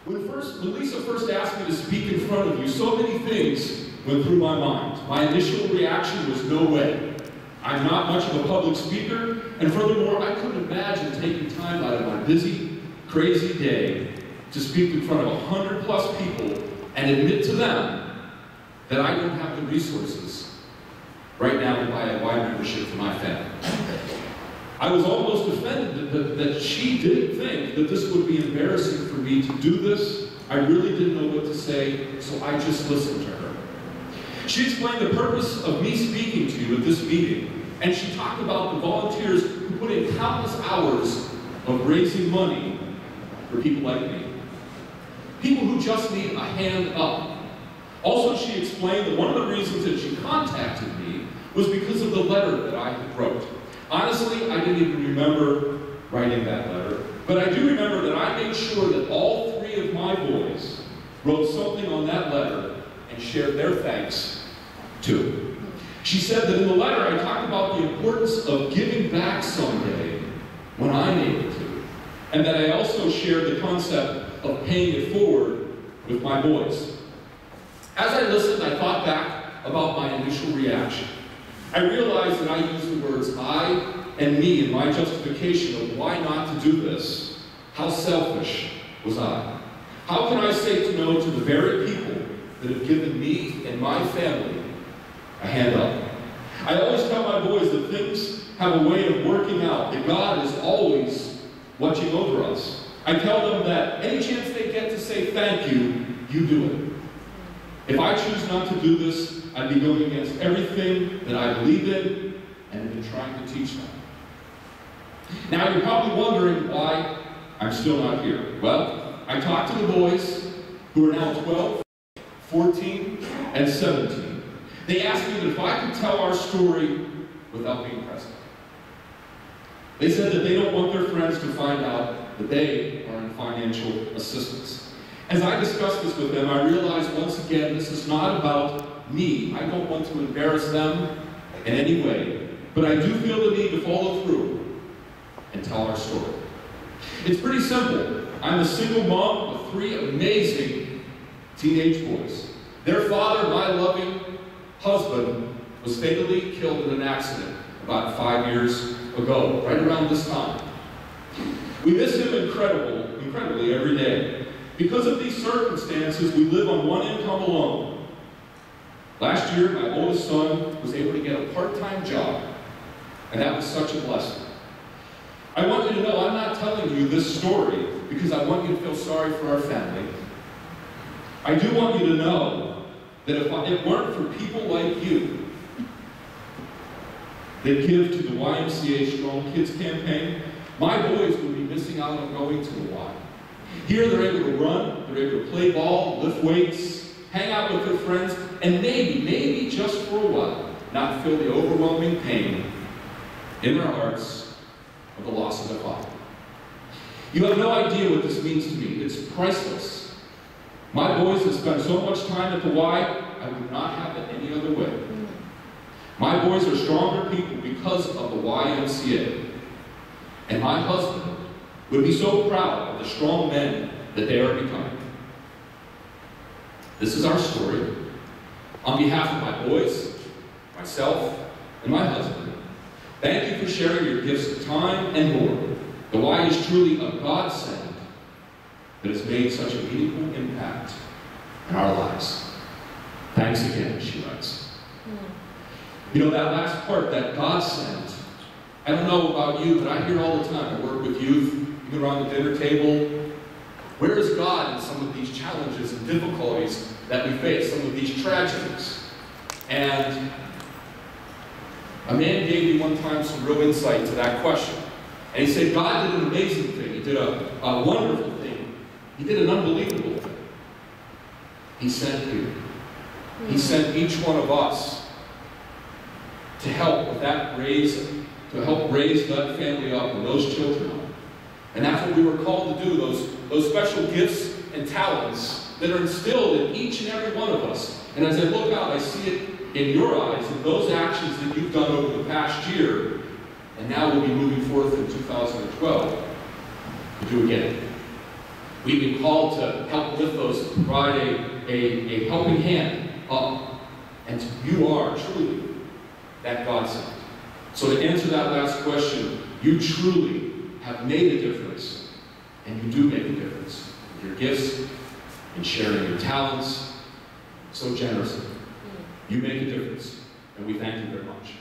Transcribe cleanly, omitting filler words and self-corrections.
When Lisa first asked me to speak in front of you, so many things went through my mind. My initial reaction was no way. I'm not much of a public speaker, and furthermore, I couldn't imagine taking time out of my busy, crazy day to speak in front of 100+ people and admit to them that I don't have the resources right now to buy a Y membership for my family. I was almost offended that she didn't think that this would be embarrassing for me to do this. I really didn't know what to say, so I just listened to her. She explained the purpose of me speaking to you at this meeting, and she talked about the volunteers who put in countless hours of raising money for people like me. People who just need a hand up. Also, she explained that one of the reasons that she contacted me was because of the letter that I wrote. Honestly, I didn't even remember writing that letter, but I do remember that I made sure that all 3 of my boys wrote something on that letter and shared their thanks too. She said that in the letter I talked about the importance of giving back someday when I'm able to, and that I also shared the concept of paying it forward with my boys. As I listened, I thought back about my initial reaction. I realized that I used the words I and me in my justification of why not to do this. How selfish was I? How can I say no to the very people that have given me and my family a hand up? I always tell my boys that things have a way of working out, that God is always watching over us. I tell them that any chance they get to say thank you, you do it. If I choose not to do this, I'd be going against everything that I believe in and have been trying to teach them. Now, you're probably wondering why I'm still not here. Well, I talked to the boys who are now 12, 14, and 17. They asked me that if I could tell our story without being present. They said that they don't want their friends to find out that they are in financial assistance. As I discussed this with them, I realized once again this is not about me. I don't want to embarrass them in any way, but I do feel the need to follow through and tell our story. It's pretty simple. I'm a single mom with 3 amazing teenage boys. Their father, my loving husband, was fatally killed in an accident about 5 years ago, right around this time. We miss him incredibly every day. Because of these circumstances, we live on one income alone. Last year, my oldest son was able to get a part-time job, and that was such a blessing. I want you to know I'm not telling you this story because I want you to feel sorry for our family. I do want you to know that if it weren't for people like you that give to the YMCA Strong Kids campaign, my boys would be missing out on going to the Y. Here they're able to run, they're able to play ball, lift weights, hang out with their friends, and maybe just for a while, not feel the overwhelming pain in their hearts of the loss of their father. You have no idea what this means to me. It's priceless. My boys have spent so much time at the Y, I would not have it any other way. My boys are stronger people because of the YMCA. And my husband would be so proud of the strong men that they are becoming. This is our story. On behalf of my boys, myself, and my husband, thank you for sharing your gifts of time and more. The Y is truly a godsend that has made such a meaningful impact in our lives. Thanks again, she writes. You know, that last part, that godsend, I don't know about you, but I hear all the time. I work with youth, even around the dinner table. Where is God in some of these challenges and difficulties that we face, some of these tragedies? And a man gave me one time some real insight to that question. And he said, God did an amazing thing. He did a wonderful thing. He did an unbelievable thing. He sent you. He sent each one of us to help with that raising, to help raise that family up and those children up. And that's what we were called to do, those special gifts and talents that are instilled in each and every one of us. And as I look out, I see it in your eyes, in those actions that you've done over the past year, and now we'll be moving forth in 2012 to do again. We've been called to help lift those, to provide a helping hand up. And you are truly that godsend. So to answer that last question, you truly have made a difference. And you do make a difference. With your gifts and sharing your talents so generously. You make a difference. And we thank you very much.